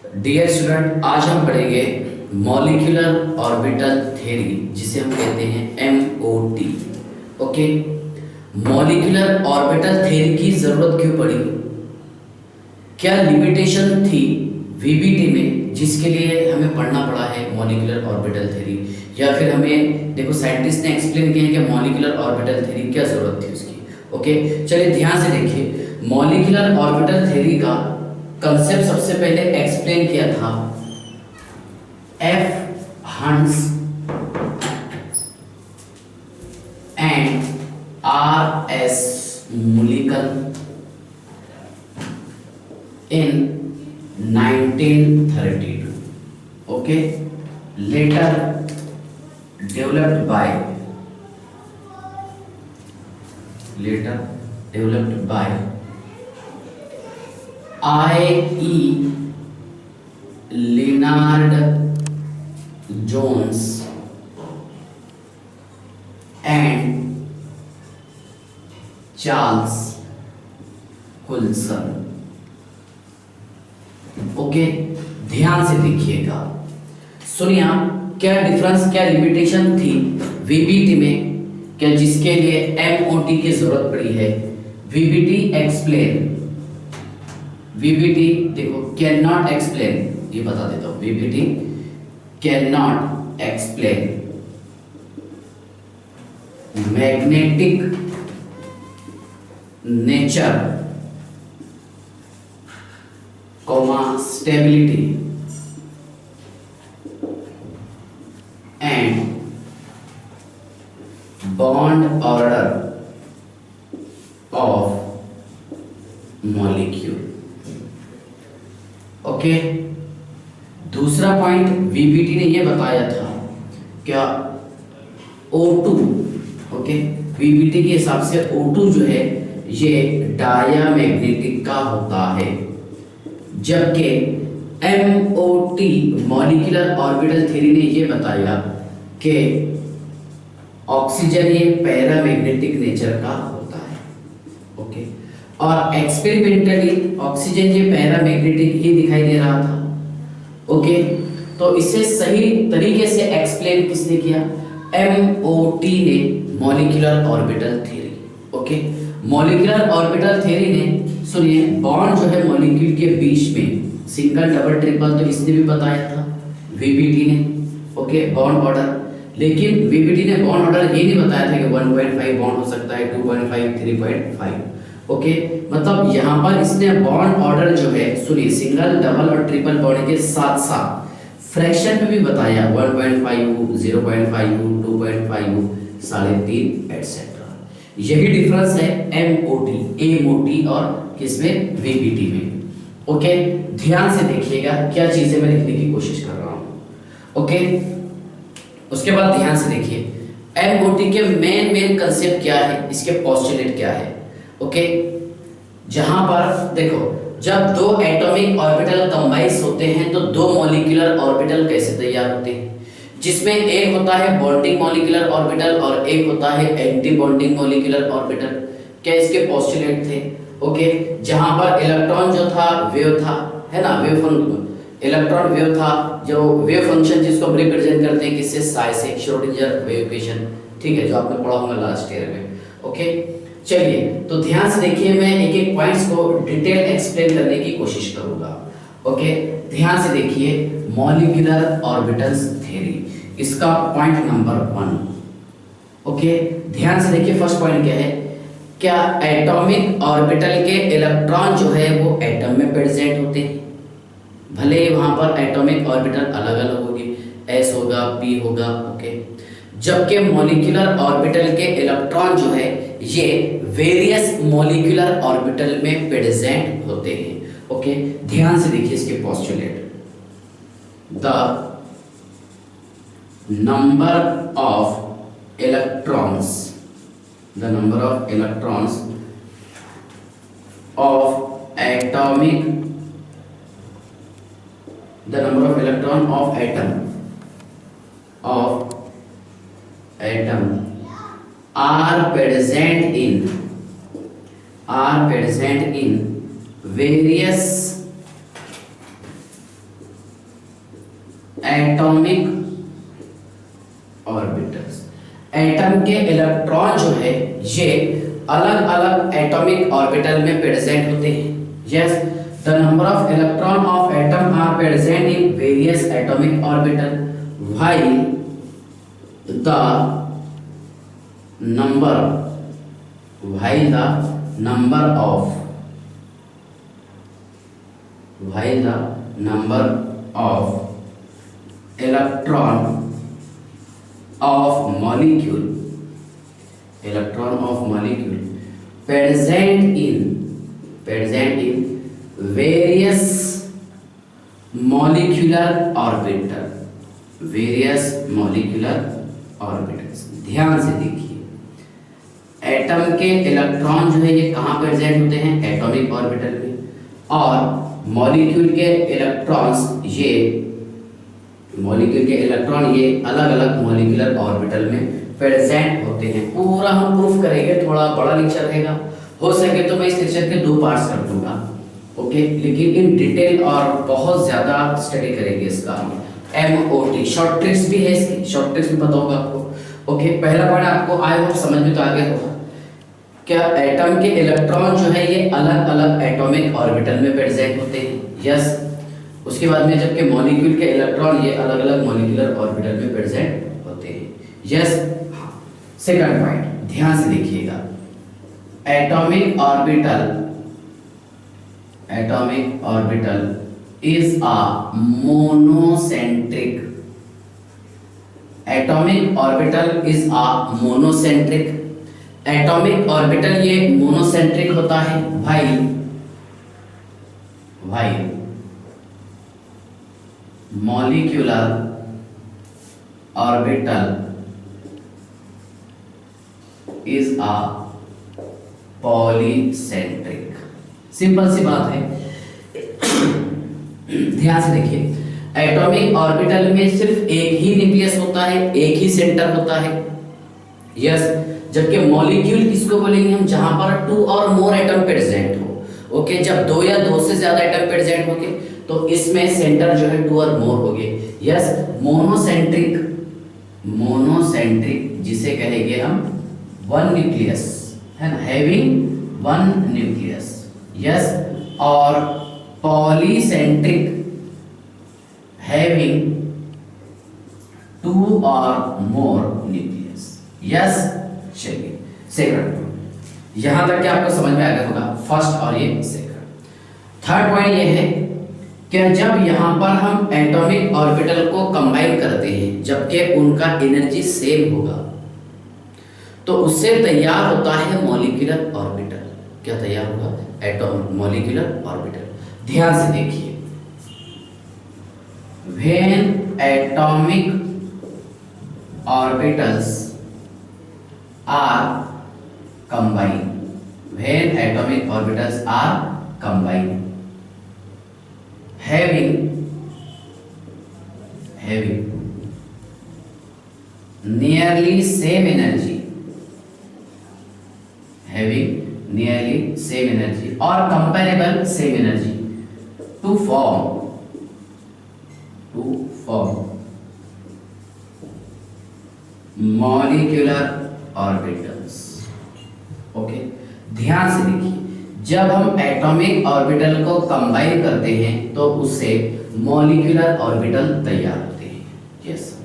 Dear student, आज हम पढ़ेंगे मॉलिक्यूलर ऑर्बिटल थ्योरी, जिसे हम कहते हैं MOT। Okay, molecular orbital theory की ज़रूरत क्यों पड़ी? क्या लिमिटेशन थी VBT में जिसके लिए हमें पढ़ना पड़ा है मॉलिक्यूलर ऑर्बिटल थ्योरी? या फिर हमें देखो साइंटिस्ट ने एक्सप्लेन किया है कि मॉलिक्यूलर ऑर्बिटल थ्योरी क्या ज़रूरत थी उसकी। ओके, चलिए ध्यान से देखिए। मॉलिक्यूलर ऑर्बिटल थ्योरी का कंसेप्ट सबसे पहले एक्सप्लेन किया था F. हंस and R.S. Mulliken in 1932. Okay, later developed by I.E. Leonard Jones and Charles Coulson. Okay, ध्यान से देखिएगा, सुनिए आप, क्या डिफरेंस, क्या लिमिटेशन थी VBT में, क्या जिसके लिए MOT की जरूरत पड़ी है? VBT एक्सप्लेन, VBT देखो कैन नॉट एक्सप्लेन, ये बता देता हूं, VBT can not explain magnetic nature, stability and bond order of molecule. Okay, दूसरा पॉइंट VBT ने ये बताया था क्या O2, ओके, VBT के हिसाब से O2 जो है ये डायामैग्नेटिक का होता है, जबकि MOT मॉलिक्यूलर ऑर्बिटल थ्योरी ने ये बताया कि ऑक्सीजन ये पैरामैग्नेटिक नेचर का होता है। ओके, और एक्सपेरिमेंटली ऑक्सीजन ये पैरामैग्नेटिक ही दिखाई दे रहा था। ओके, तो इसे सही तरीके से एक्सप्लेन किसने किया? MOT ने, molecular orbital theory. Okay, molecular orbital theory ने, सुनिए, बॉन्ड जो है मॉलिक्यूल के बीच में, सिंगल डबल ट्रिपल तो इसने भी बताया था VBT ने। ओके, बॉन्ड ऑर्डर, लेकिन VBT ने बॉन्ड ऑर्डर ये नहीं बताया था कि 1.5 बॉन्ड हो सकता है, 2.5, 3.5। ओके, मतलब यहाँ पर इसने बॉन्ड ऑर्डर जो है, सुनिए, सिंगल डबल और ट्रिपल बॉन्ड के साथ साथ फ्रैक्शन में भी बताया, 1.5, 0.5, 2.5, 3.5 एटसेट्रा। यही डिफरेंस है MOT और किसमें? VBT में। ओके, ध्यान से देखिएगा क्या चीजें मैं लिखने की कोशिश कर रहा हूं। ओके, उसके बाद ध्यान से देखिए MOT के मेन कंसेप्ट क्या है, इसके पोस्टुलेट क्या है। ओके, जहां पर देखो, जब दो एटॉमिक ऑर्बिटल कंबाइन होते हैं तो दो मॉलिक्यूलर ऑर्बिटल कैसे तैयार होते हैं, जिसमें एक होता है बॉन्डिंग मॉलिक्यूलर ऑर्बिटल और एक होता है एंटी बॉन्डिंग मॉलिक्यूलर ऑर्बिटल। क्या इसके पोस्टुलेट थे? ओके, जहां पर इलेक्ट्रॉन जो था वेव था, है ना, वेव फंक्शन, इलेक्ट्रॉन वेव था, जो वेव फंक्शन जिसको हम रिप्रेजेंट करते हैं किससे? साई से, श्रोडिंगर वेव इक्वेशन, ठीक है, जो आपने पढ़ा होगा लास्ट ईयर में। ओके, चलिए, तो ध्यान से देखिए, मैं एक एक पॉइंट्स को डिटेल एक्सप्लेन करने की कोशिश करूंगा। ओके, ध्यान से देखिए, मॉलिक्यूलर ऑर्बिटल्स थ्योरी, इसका पॉइंट नंबर 1। ओके, ध्यान से देखिए, फर्स्ट पॉइंट क्या है? क्या एटॉमिक ऑर्बिटल के इलेक्ट्रॉन जो है वो एटम में प्रेजेंट होते हैं, भले ही वहां पर एटॉमिक ऑर्बिटल अलग अलग होगी, S होगा, P होगा। ओके, जबकि मॉलिक्यूलर ऑर्बिटल के इलेक्ट्रॉन जो है ये वेरियस मॉलिक्यूलर ऑर्बिटल में प्रेजेंट होते हैं। ओके, ध्यान से देखिए इसके postulate, the number of electrons, the number of electrons of atomic, the number of electron of atom are present in various atomic orbitals. Atom के इलेक्ट्रॉन जो है ये अलग अलग एटॉमिक ऑर्बिटल में प्रेजेंट होते हैं। Yes, the number of electron of atom are present in various atomic orbital while the number of electron of molecule present in various molecular orbitals। ध्यान से देखिए, एटम के इलेक्ट्रॉन जो है ये कहाँ प्रेजेंट होते हैं? एटॉमिक ऑर्बिटल में। और मॉलिक्यूल के इलेक्ट्रॉन ये अलग अलग मॉलिक्यूलर ऑर्बिटल में प्रेजेंट होते हैं। पूरा हम प्रूफ करेंगे, थोड़ा बड़ा लेक्चर रहेगा, हो सके तो मैं इस लेक्चर के 2 पार्ट्स कर दूंगा। ओके, लेकिन इन डिटेल और बहुत ज्यादा स्टडी करेंगे इसका। MOT शॉर्ट ट्रिक्स भी है, इसकी शॉर्ट ट्रिक्स भी पता होगा आपको। ओके, पहला पार्ट आपको आई होप समझ में तो आ गया होगा। क्या एटम के इलेक्ट्रॉन जो है ये अलग अलग एटॉमिक ऑर्बिटल में प्रेजेंट होते हैं? यस। उसके बाद में जबकि मॉलिक्यूल के इलेक्ट्रॉन ये अलग अलग मॉलिक्यूलर ऑर्बिटल में प्रेजेंट होते हैं। यस। हाँ, सेकंड पॉइंट ध्यान से देखिएगा, atomic orbital is a monocentric. Atomic orbital ये मोनोसेंट्रिक होता है भाई molecular orbital is a polycentric. Simple सी बात है, ध्यान से देखिए, एटॉमिक ऑर्बिटल में सिर्फ एक ही न्यूक्लियस होता है, एक ही सेंटर होता है। यस, जबकि मॉलिक्यूल किसको बोलेंगे हम? जहां पर 2 और मोर एटम प्रेजेंट हो। ओके, जब 2 या 2 से ज्यादा एटम प्रेजेंट होंगे तो इसमें सेंटर जो है 2 और मोर होंगे। यस, मोनोसेंट्रिक जिसे कहेंगे हम 1 न्यूक्लियस, है ना, हैविंग 1 न्यूक्लियस। यस, और पॉलीसेंट्रिक हैविंग 2 और मोर न्यूक्लियस। यस, चलिए सेकंड, यहां तक क्या आपको समझ में आ गया होगा, फर्स्ट और ये सेकंड। थर्ड पॉइंट ये है कि जब यहां पर हम एटॉमिक ऑर्बिटल को कंबाइन करते हैं जबकि उनका एनर्जी सेम होगा तो उससे तैयार होता है मॉलिक्यूलर ऑर्बिटल। क्या तैयार होगा? Molecular orbital. ध्यान से देखिए, when atomic orbitals are combined having nearly same energy or comparable same energy to form molecular orbitals. Okay, ध्यान से देखिए, जब हम एटॉमिक ऑर्बिटल को कंबाइन करते हैं तो उससे मॉलिक्यूलर ऑर्बिटल तैयार होते हैं। यस,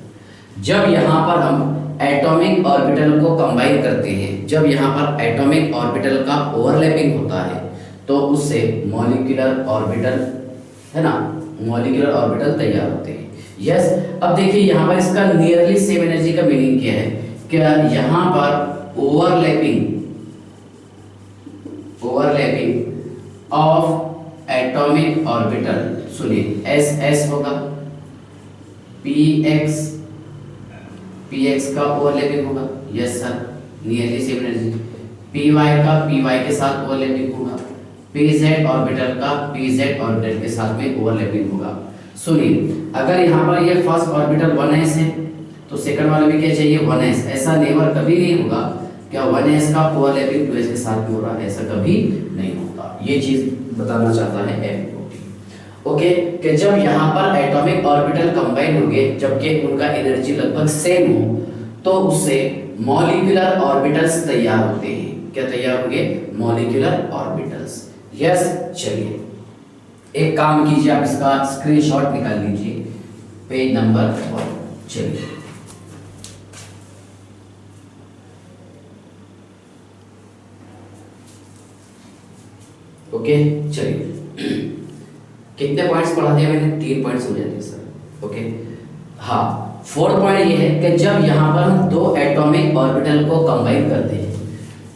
जब यहाँ पर हम एटॉमिक ऑर्बिटल को कंबाइन करते हैं, जब यहाँ पर एटॉमिक ऑर्बिटल का ओवरलैपिंग होता है तो उससे मॉलिक्यूलर ऑर्बिटल, है ना, मॉलिक्यूलर ऑर्बिटल तैयार होते हैं। यस, अब देखिए यहाँ पर इसका नियरली सेम एनर्जी का मीनिंग क्या है? क्या यहां पर ओवरलैपिंग ऑफ एटॉमिक ऑर्बिटल, सुनिए, SS होगा, PX का ओवरलैपिंग होगा। Yes sir, nearly same energy. PY का PY के साथ ओवरलैपिंग होगा। PZ ऑर्बिटल का PZ ऑर्बिटल के साथ में ओवरलैपिंग होगा। सुनिए, अगर यहाँ पर ये फर्स्ट ऑर्बिटल 1s है तो सेकंड वाले में क्या चाहिए? 1s। ऐसा नेवर कभी नहीं होगा क्या 1s का ओवरलैपिंग 2s के साथ में हो रहा है, ऐसा कभी नहीं होता। ये चीज बताना चाहता है MOT। ओके, कि जब यहाँ पर एटॉमिक ऑर्बिटल कंबाइन होंगे जबकि उनका एनर्जी लगभग सेम हो, तो उससे मॉलिक्यूलर ऑर्बिटल्स तैयार होते हैं। क्या तैयार होंगे? Molecular orbitals. यस, चलिए एक काम कीजिए, आप इसका स्क्रीनशॉट निकाल लीजिए, पेज नंबर 1। चलिए ओके, चलिए कितने पॉइंट्स पढ़ा दिया मैंने? 3 पॉइंट्स हो जाते सर। ओके, हाँ, 4th पॉइंट ये है कि जब यहाँ पर हम 2 एटॉमिक ऑर्बिटल को कंबाइन करते हैं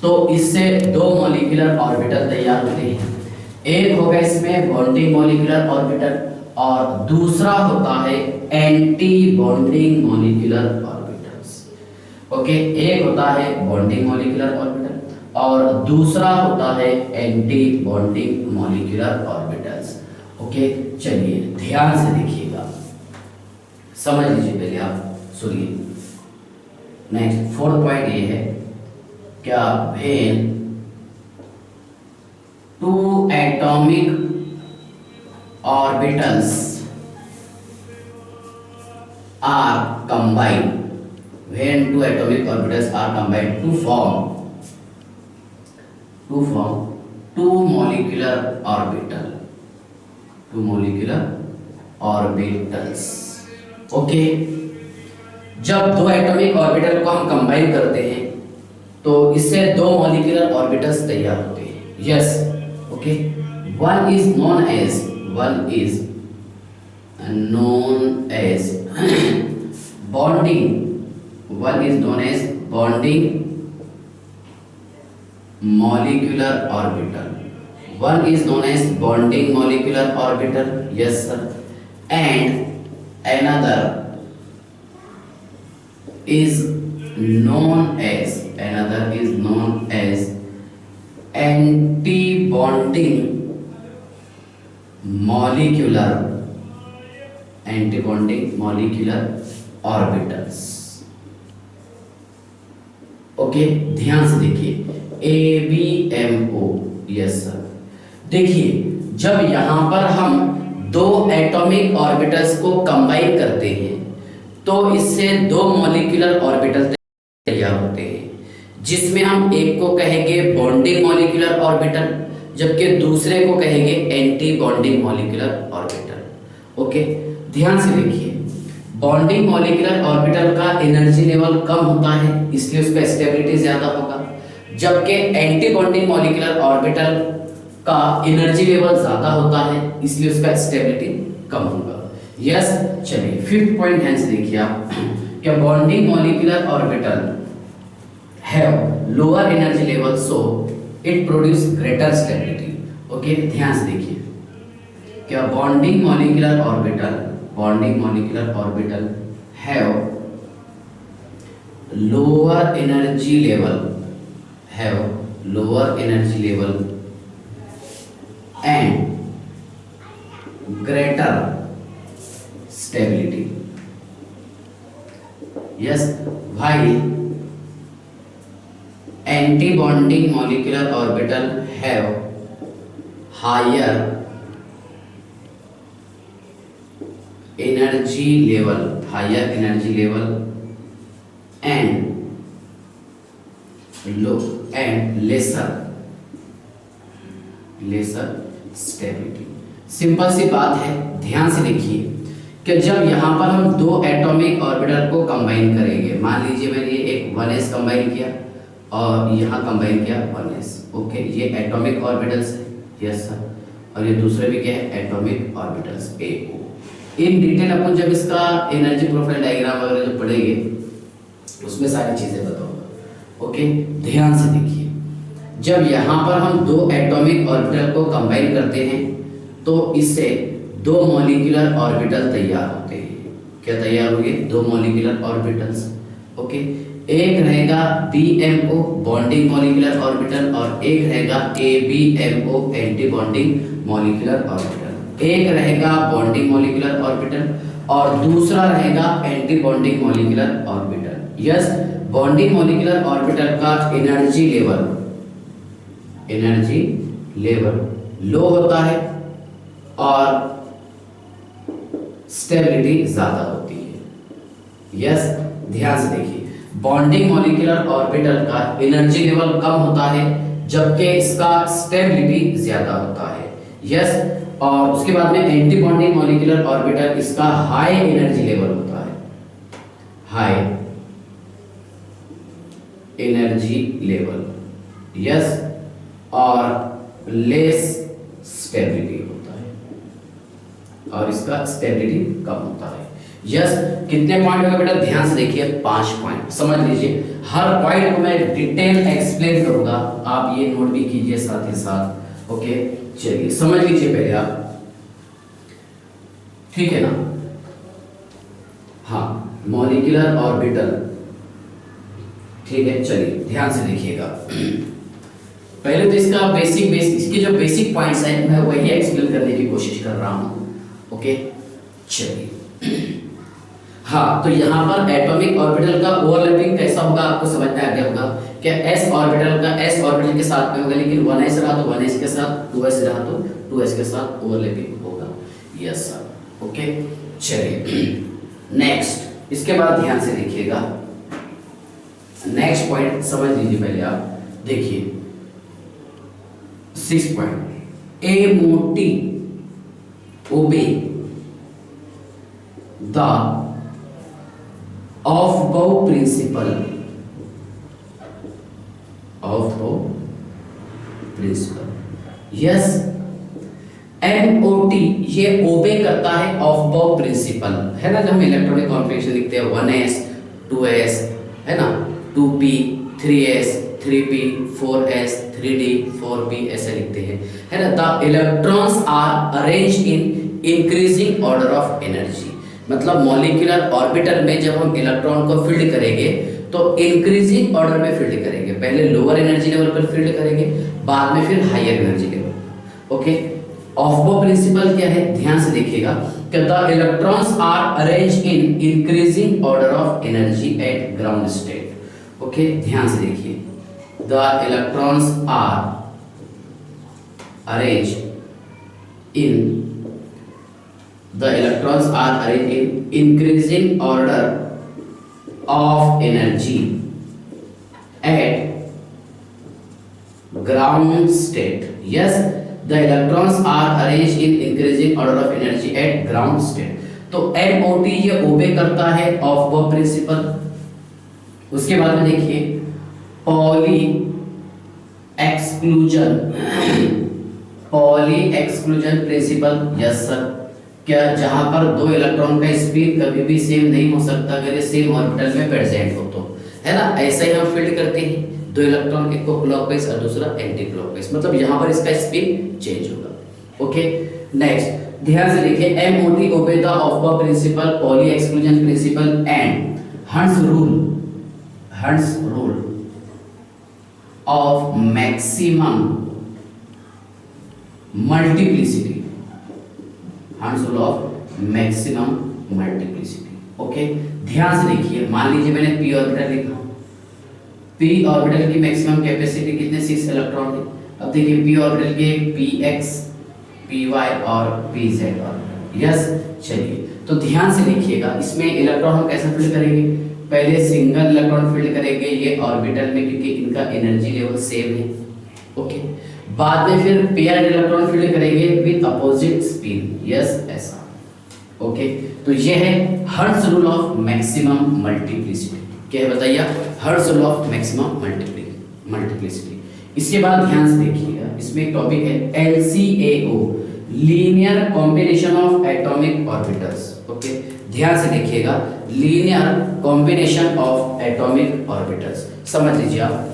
तो इससे 2 मॉलिक्यूलर ऑर्बिटल तैयार होते हैं। एक होगा इसमें बॉन्डिंग मॉलिक्यूलर ऑर्बिटल और दूसरा होता है anti bonding molecular orbitals. Okay, एक होता है बॉन्डिंग मॉलिक्यूलर ऑर्बिटल और दूसरा होता है anti bonding molecular orbitals. Okay, चलिए ध्यान से देखिएगा, समझ लीजिए, पहले आप सुनिए। नेक्स्ट 4th पॉइंट ये है, क्या when 2 atomic orbitals are combined, when 2 atomic orbitals are combined to form 2 molecular orbitals। Okay, जब 2 एटॉमिक ऑर्बिटल को हम कंबाइन करते हैं तो इससे 2 मॉलिक्यूलर ऑर्बिटल्स तैयार होते हैं। Yes, okay, one is known as bonding molecular orbital, yes sir, and another is known as anti-bonding molecular orbitals। Okay, ध्यान से देखिए, ABMO, यस सर। देखिए, जब यहाँ पर हम 2 एटॉमिक ऑर्बिटल्स को कंबाइन करते हैं तो इससे 2 मॉलिक्यूलर ऑर्बिटल तैयार होते हैं, जिसमें हम एक को कहेंगे बॉन्डिंग मॉलिक्यूलर ऑर्बिटल जबकि दूसरे को कहेंगे anti bonding molecular orbital. Okay, ध्यान से देखिए, बॉन्डिंग मॉलिक्यूलर ऑर्बिटल का एनर्जी लेवल कम होता है इसलिए उसका स्टेबिलिटी ज्यादा होगा, जबकि एंटी बॉन्डिंग मॉलिक्यूलर ऑर्बिटल का एनर्जी लेवल ज्यादा होता है इसलिए उसका स्टेबिलिटी कम होगा। यस, चलिए 5th पॉइंट ध्यान से देखिए आप, क्या bonding molecular orbital have lower energy level so it produce greater stability. Okay, ध्यान से देखिए, क्या bonding molecular orbital have lower energy level and greater stability. Yes, while anti bonding molecular orbital have higher energy level and lesser stability. Simple सी बात है, ध्यान से देखिए कि जब यहाँ पर हम 2 एटॉमिक ऑर्बिटल को कंबाइन करेंगे, मान लीजिए मैंने ये एक 1s कंबाइन किया और यहाँ कंबाइन किया 1s। ओके, ये एटॉमिक ऑर्बिटल्स है, यस सर, और ये दूसरे भी क्या है? Atomic orbitals AO। In detail अपन जब इसका एनर्जी प्रोफाइल डायग्राम वगैरह जब पढ़ेंगे उसमें सारी चीजें बताऊंगा। ओके, ध्यान से देखिए, जब यहाँ पर हम 2 एटॉमिक ऑर्बिटल को कंबाइन करते हैं तो इससे 2 मॉलिक्यूलर ऑर्बिटल तैयार होते हैं। क्या तैयार होंगे? 2 मॉलिक्यूलर ऑर्बिटल्स। ओके, एक रहेगा BMO बॉन्डिंग मॉलिक्यूलर ऑर्बिटल और एक रहेगा ABMO anti bonding molecular orbital. एक रहेगा बॉन्डिंग मॉलिक्यूलर ऑर्बिटल और दूसरा रहेगा anti bonding molecular orbital. Yes, bonding molecular orbital का एनर्जी लेवल लो होता है और स्टेबिलिटी ज्यादा होती है। यस, ध्यान से देखिए, बॉन्डिंग मॉलिक्यूलर ऑर्बिटल का एनर्जी लेवल कम होता है जबकि इसका स्टेबिलिटी ज्यादा होता है। यस, और उसके बाद में एंटी बॉन्डिंग मॉलिक्यूलर ऑर्बिटल, इसका हाई एनर्जी लेवल होता है, हाई एनर्जी लेवल। यस, और लेस स्टेबिलिटी होता है और इसका स्टेबिलिटी कम होता है। यस, कितने पॉइंट होगा बेटा, ध्यान से देखिए, 5 पॉइंट। समझ लीजिए, हर पॉइंट को मैं डिटेल एक्सप्लेन करूंगा, आप ये नोट भी कीजिए साथ ही साथ। ओके, चलिए समझ लीजिए पहले आप, ठीक है ना। हाँ, मॉलिक्यूलर ऑर्बिटल, ठीक है, चलिए ध्यान से देखिएगा। पहले तो इसका बेसिक इसके जो बेसिक पॉइंट्स हैं मैं वही एक्सप्लेन करने की कोशिश कर रहा हूं। ओके, चलिए। हाँ, तो यहाँ पर एटॉमिक ऑर्बिटल का ओवरलैपिंग कैसा होगा आपको समझ में आ गया होगा। क्या एस ऑर्बिटल का एस ऑर्बिटल के साथ में होगा, लेकिन 1s रहा तो 1s के साथ, 2s रहा तो 2s के साथ ओवरलैपिंग होगा। यस सर, ओके, चलिए नेक्स्ट, इसके बाद ध्यान से देखिएगा, नेक्स्ट पॉइंट समझ लीजिए पहले आप, देखिए 6 पॉइंट, ए मोटी ओबे the Aufbau principal, of बाउ प्रिंसिपल। यस, MOT ये ओबे करता है ऑफ बाउ प्रिंसिपल, है ना। जब हम इलेक्ट्रॉनिक कॉन्फ़िगरेशन लिखते हैं 1s 2s, है ना, 2p 3s 3p 4s 3d 4p ऐसे लिखते हैं, है ना। The electrons are arranged in increasing order of energy, मतलब मॉलिक्यूलर ऑर्बिटल में जब हम इलेक्ट्रॉन को फील्ड करेंगे तो इंक्रीजिंग ऑर्डर में फील्ड करेंगे, पहले लोअर एनर्जी लेवल पर फील्ड करेंगे, बाद में फिर higher energy level. Okay, Aufbau principle क्या है, ध्यान से देखिएगा कि the electrons are arranged in increasing order of energy at ground state. Okay, ध्यान से देखिए, the electrons are arranged in the electrons are arranged in increasing order of energy at ground state. Yes, the electrons are arranged in increasing order of energy at ground state. तो MOT ये ओबे करता है of बाउ principal. उसके बाद में देखिए poly exclusion, poly exclusion principal. Yes sir, क्या जहां पर दो इलेक्ट्रॉन का स्पिन कभी भी सेम नहीं हो सकता अगर ये सेम ऑर्बिटल में प्रेजेंट हो तो, है ना। ऐसा ही हम फील्ड करते हैं, दो इलेक्ट्रॉन, एक को क्लॉकवाइज और दूसरा एंटी क्लॉकवाइज, मतलब यहां पर इसका स्पिन चेंज होगा। ओके, नेक्स्ट ध्यान से देखिए, MOT obey the Aufbau principle, Pauli exclusion principle and hertz rule of maximum multiplicity, hertz rule of maximum multiplicity. Okay, ध्यान से देखिए, मान लीजिए मैंने p ऑर्बिटल लिखा, p ऑर्बिटल की मैक्सिमम कैपेसिटी कितने 6 इलेक्ट्रॉन है। अब देखिए p ऑर्बिटल के px py और pz ऑर्बिटल। यस, चलिए तो ध्यान से देखिएगा, इसमें इलेक्ट्रॉन हम कैसे फील्ड करेंगे, पहले सिंगल इलेक्ट्रॉन फील्ड करेंगे ये ऑर्बिटल में क्योंकि इनका एनर्जी लेवल सेम है। ओके, बाद में फिर पेयर्ड इलेक्ट्रॉन फील्ड करेंगे विद अपोजिट स्पिन। यस, ऐसा। ओके, तो ये है hertz rule of maximum multiplicity. क्या है बताइए, hertz rule of maximum multiplicity. इसके बाद ध्यान से देखिएगा, इसमें एक टॉपिक है LCAO, linear combination of atomic orbitals. Okay, ध्यान से देखिएगा, linear combination of atomic orbitals, समझ लीजिए आप।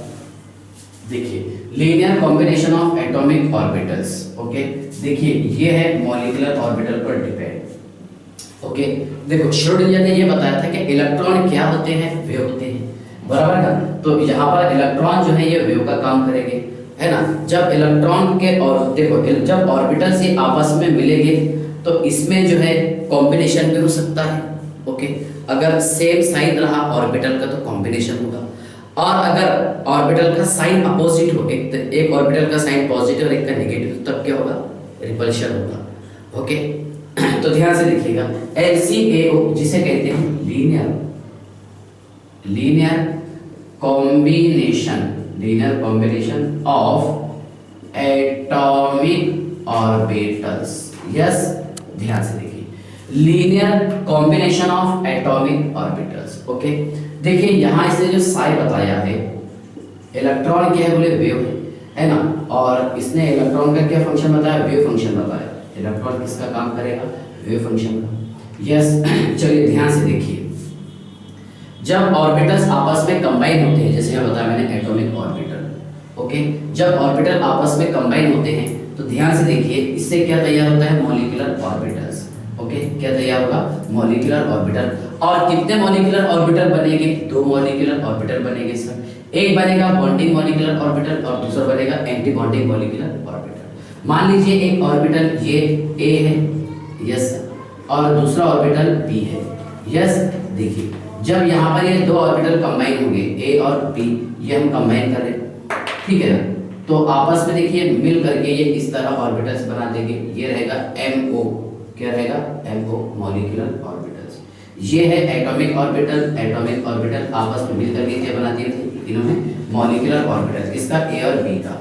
देखिए, linear combination of atomic orbitals. Okay, देखिए ये है मॉलिक्यूलर ऑर्बिटल पर डिपेंड। ओके, देखो श्रोडिंगर ने ये बताया था कि इलेक्ट्रॉन क्या होते हैं, वेव होते हैं, बराबर ना। तो यहाँ पर इलेक्ट्रॉन जो है ये वेव का काम करेंगे, है ना। जब इलेक्ट्रॉन के, और देखो जब ऑर्बिटल से आपस में मिलेंगे तो इसमें जो है कॉम्बिनेशन भी हो सकता है। ओके, अगर सेम साइन रहा ऑर्बिटल का तो कॉम्बिनेशन होगा, और अगर ऑर्बिटल का साइन अपोजिट हो, एक ऑर्बिटल का साइन पॉजिटिव और एक का नेगेटिव, तब क्या होगा, रिपल्शन होगा। ओके, तो ध्यान से देखिएगा, LCAO जिसे कहते हैं linear combination of atomic orbitals. Yes, ध्यान से देखिए, linear combination of atomic orbitals. Okay, देखिए यहाँ इसने जो साई बताया है, इलेक्ट्रॉन क्या है बोले, वेव है ना, और इसने इलेक्ट्रॉन का क्या फंक्शन बताया, वेव फंक्शन बताया। इलेक्ट्रॉन किसका काम करेगा, वेव फंक्शन का। यस, चलिए ध्यान से देखिए, जब ऑर्बिटल्स आपस में कंबाइन होते हैं, जैसे मैं बताया मैंने एटॉमिक ऑर्बिटल। ओके, जब ऑर्बिटल आपस में कंबाइन होते हैं तो ध्यान से देखिए, इससे क्या तैयार होता है, मॉलिक्यूलर ऑर्बिटल्स। ओके, क्या तैयार होगा, मॉलिक्यूलर ऑर्बिटल। और कितने मॉलिक्यूलर ऑर्बिटल बनेंगे, 2 मॉलिक्यूलर ऑर्बिटल बनेंगे सर। एक बनेगा बॉन्डिंग मॉलिक्यूलर ऑर्बिटल और दूसरा बनेगा एंटी बॉन्डिंग मॉलिक्यूलर ऑर्बिटल। मान लीजिए एक ऑर्बिटल ये ए है, यस, और दूसरा ऑर्बिटल बी है। यस, देखिए जब यहाँ पर ये 2 ऑर्बिटल कंबाइन होंगे, ए और बी, ये हम कंबाइन कर रहे हैं, ठीक है ना, तो आपस में देखिए मिल करके ये इस तरह ऑर्बिटल्स बना देंगे। ये रहेगा MO, क्या रहेगा, MO मॉलिक्यूलर ऑर्बिटल्स। ये है एटॉमिक ऑर्बिटल आपस में मिल करके क्या बना दिए थे इन्होंने, मॉलिक्यूलर ऑर्बिटल्स। इसका ए और बी का,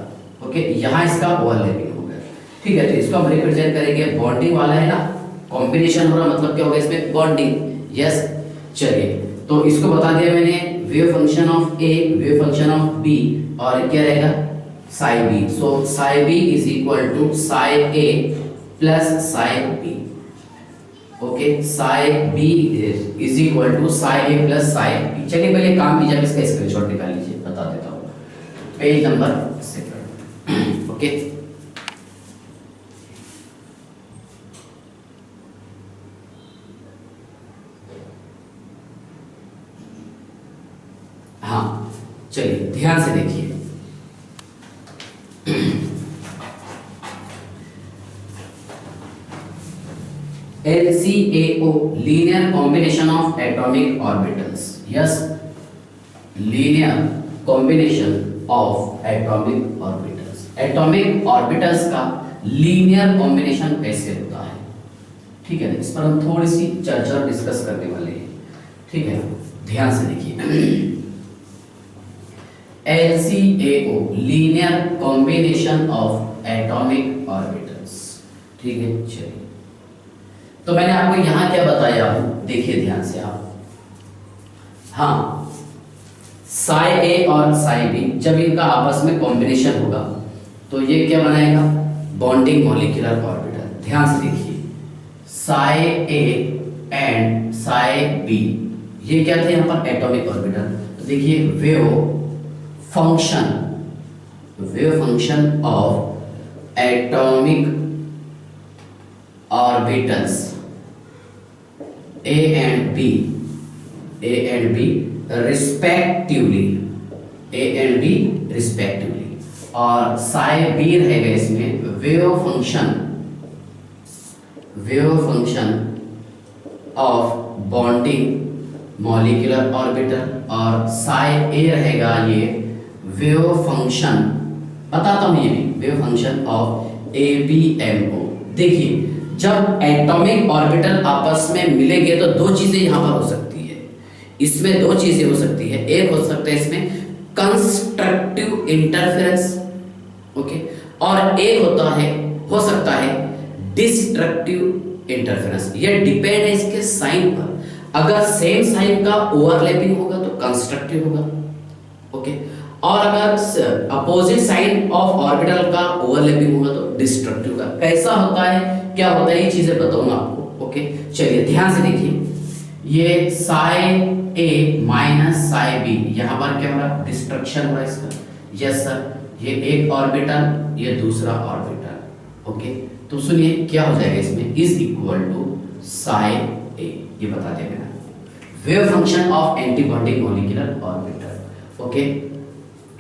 ओके, यहाँ इसका ओवरलैपिंग हो गया, ठीक है। तो इसको हम रिप्रेजेंट करेंगे, बॉन्डिंग वाला है ना, कॉम्बिनेशन हो रहा, मतलब क्या होगा इसमें, बॉन्डिंग। यस, चलिए तो इसको बता दिया मैंने, wave function of A, wave function of B, और क्या रहेगा, psi B. So psi B is equal to psi A plus psi B. Okay, psi B is equal to psi A plus psi B. चलिए पहले काम कीजिए, इसका screenshot निकाल लीजिए, बता देता हूँ, पेज नंबर 7। ओके, हाँ चलिए ध्यान से देखिए, LCAO linear combination of atomic orbitals. Yes, linear combination of atomic orbitals. Atomic orbitals का लीनियर कॉम्बिनेशन कैसे होता है, ठीक है ना, इस पर हम थोड़ी सी चर्चा और डिस्कस करने वाले हैं, ठीक है। ध्यान से देखिए, LCAO linear combination of atomic orbitals, ठीक है। चलिए, तो मैंने आपको यहां क्या बताया हूं, देखिए ध्यान से आप, हाँ, साई ए और साई बी जब इनका आपस में कॉम्बिनेशन होगा तो ये क्या बनाएगा, बॉन्डिंग मॉलिक्यूलर ऑर्बिटल। ध्यान से देखिए, psi A and psi B, ये क्या थे यहाँ पर, एटॉमिक ऑर्बिटल। तो देखिए wave function of atomic orbitals A and B respectively, और साई बी रहेगा इसमें wave function of bonding molecular orbital, और साई ए रहेगा ये वेव फंक्शन, बताता हूं, ये भी वेव फंक्शन ऑफ ABMO। देखिए जब एटॉमिक ऑर्बिटल आपस में मिलेंगे तो 2 चीजें यहां पर हो सकती है, इसमें 2 चीजें हो सकती है। एक हो सकता है इसमें कंस्ट्रक्टिव इंटरफेरेंस, ओके, और एक हो सकता है डिस्ट्रक्टिव इंटरफेरेंस। ये डिपेंड है इसके साइन पर, अगर सेम साइन का ओवरलैपिंग होगा तो कंस्ट्रक्टिव होगा, ओके, और अगर अपोजिट साइन ऑफ ऑर्बिटल का ओवरलैपिंग होगा तो डिस्ट्रक्टिव का। कैसा होता है, क्या होता है, ये चीजें बताऊंगा आपको, ओके। चलिए ध्यान से देखिए, ये साई ए माइनस साई बी, यहां पर क्या हो रहा है, डिस्ट्रक्शन हो रहा है इसका। यस सर, ये एक ऑर्बिटल, ये दूसरा ऑर्बिटल, ओके। तो सुनिए क्या हो जाएगा इसमें, इज इक्वल टू साई ए, ये बता दिया मैंने, wave function of anti bonding molecular orbital, okay.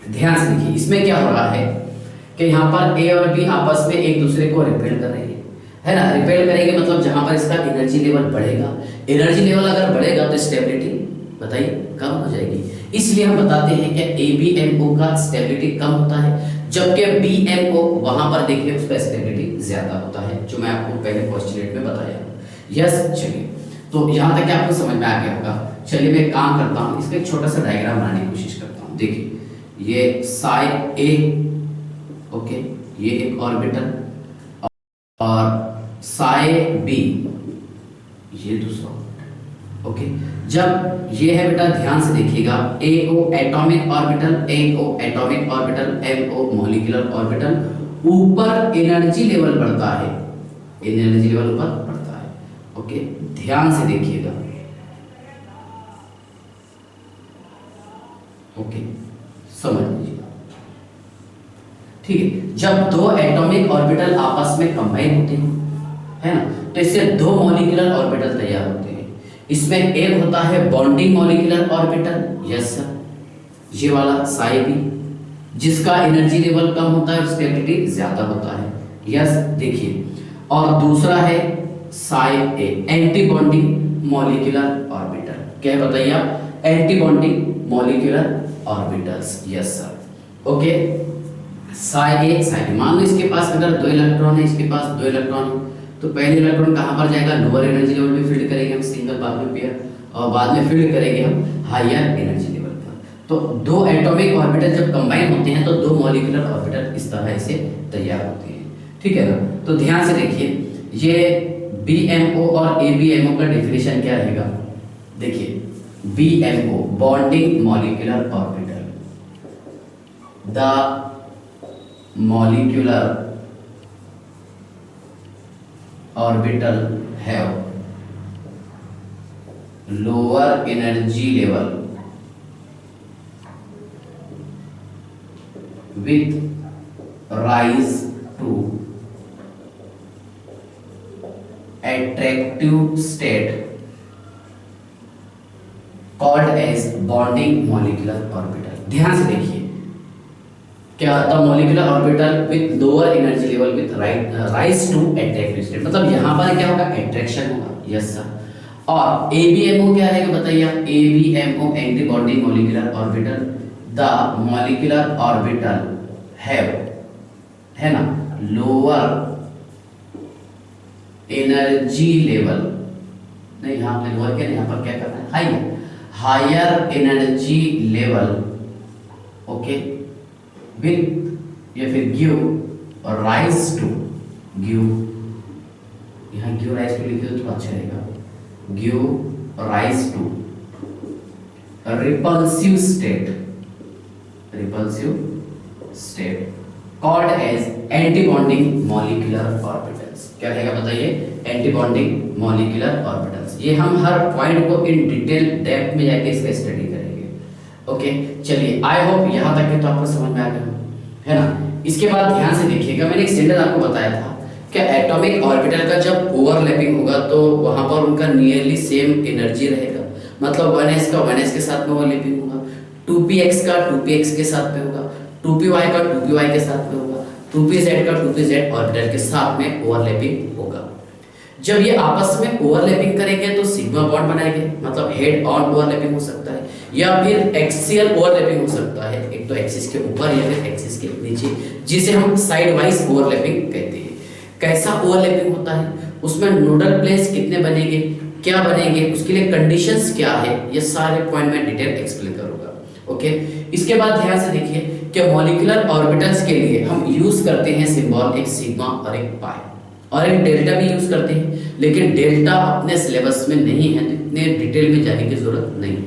ध्यान से देखिए, इसमें क्या हो रहा है कि यहाँ पर ए और बी आपस में एक दूसरे को रिपेल कर रहे हैं, है ना। रिपेल करेंगे मतलब जहां पर इसका एनर्जी लेवल बढ़ेगा, एनर्जी लेवल अगर बढ़ेगा तो स्टेबिलिटी बताइए कम हो जाएगी। इसलिए हम बताते हैं कि ABMO का स्टेबिलिटी कम होता है, जबकि BMO वहां पर देखिए उसका स्टेबिलिटी ज्यादा होता है, जो मैं आपको पहले पोस्टुलेट में बताया। यस, चलिए तो यहाँ तक आपको समझ में आ गया होगा। चलिए मैं काम करता हूँ, इसका एक छोटा सा डायग्राम बनाने की कोशिश करता हूँ। देखिए ये साई ए, ओके, ये एक ऑर्बिटल, और साई बी ये दूसरा, ओके। जब ये है बेटा, ध्यान से देखिएगा, A O atomic orbital, A O atomic orbital, M O molecular orbital, ऊपर एनर्जी लेवल बढ़ता है, एनर्जी लेवल ऊपर बढ़ता है, ओके। ध्यान से देखिएगा, ओके, समझ लीजिए, ठीक है। जब दो एटॉमिक ऑर्बिटल आपस में कंबाइन होते हैं, है ना, तो इससे दो मॉलिक्यूलर ऑर्बिटल तैयार होते हैं। इसमें एक होता है bonding molecular orbital, yes sir, ये वाला साई बी, जिसका एनर्जी लेवल कम होता है, स्टेबिलिटी ज्यादा होता है, यस, देखिए। और दूसरा है psi A, anti bonding molecular orbital. क्या है बताइए आप? Anti bonding molecular orbitals, yes sir, okay. Psi A, psi B, मान लो इसके पास अगर 2 इलेक्ट्रॉन है, इसके पास 2 इलेक्ट्रॉन है, तो पहले इलेक्ट्रॉन कहाँ पर जाएगा? लोअर एनर्जी लेवल में फील्ड करेंगे हम सिंगल, बाद में पेयर, और बाद में फील्ड करेंगे हम हायर एनर्जी लेवल पर। तो दो एटॉमिक ऑर्बिटल जब कंबाइन होते हैं तो दो मॉलिक्यूलर ऑर्बिटल इस तरह से तैयार होते हैं, ठीक है ना। तो ध्यान से देखिए, ये BMO और ABMO का डेफिनेशन क्या रहेगा? देखिए BMO bonding molecular orbital, the molecular orbital have lower energy level with rise to attractive state called as bonding molecular orbital। ध्यान से देखिए, क्या the molecular orbital with lower energy level with rise to attractive state, मतलब यहाँ पर क्या होगा? Attraction होगा, यस सर। और ABMO क्या रहेगा बताइए? ABMO anti bonding molecular orbital, the molecular orbital have, है ना, लोअर एनर्जी लेवल, नहीं यहाँ पे लोअर क्या, यहाँ पर क्या करना है? Higher, higher energy level, okay, with या फिर गिव राइज टू, गिव, यहाँ गिव राइज टू लिखे तो अच्छा रहेगा, give rise to repulsive state, repulsive state called as anti bonding molecular orbitals. क्या रहेगा बताइए? Anti bonding molecular orbitals. ये हम हर पॉइंट को इन डिटेल डेप्थ में जाके इसका स्टडी करेंगे, ओके। चलिए, आई होप यहाँ तक के तो आपको समझ में आ गया है ना। इसके बाद ध्यान से देखिएगा, मैंने एक सेंटेंस आपको बताया था कि एटॉमिक ऑर्बिटल का जब ओवरलैपिंग होगा तो वहां पर उनका नियरली सेम एनर्जी रहेगा, मतलब 1s का 1s के साथ में ओवरलैपिंग होगा, 2px का 2px के साथ में होगा, 2py का 2py के साथ में होगा, 2pz का 2pz ऑर्बिटल के साथ में ओवरलैपिंग होगा। जब ये आपस में ओवरलैपिंग करेंगे तो सिग्मा बॉन्ड बनाएंगे, मतलब हेड ऑन ओवरलैपिंग हो सकता है या फिर एक्सियल ओवरलैपिंग हो सकता है, एक तो एक्सिस के ऊपर या फिर एक्सिस के नीचे, जिसे हम साइड वाइज ओवरलैपिंग कहते हैं। कैसा ओवरलैपिंग होता है, उसमें नोडल प्लेन्स कितने बनेंगे, क्या बनेंगे, उसके लिए कंडीशंस क्या है, ये सारे पॉइंट में डिटेल एक्सप्लेन करूंगा, ओके। इसके बाद ध्यान से देखिए कि मॉलिक्यूलर ऑर्बिटल्स के लिए हम यूज करते हैं सिंबल, एक सिग्मा और एक पाई और एक डेल्टा भी यूज करते हैं, लेकिन डेल्टा अपने सिलेबस में नहीं है, तो इतने डिटेल में जाने की जरूरत नहीं है।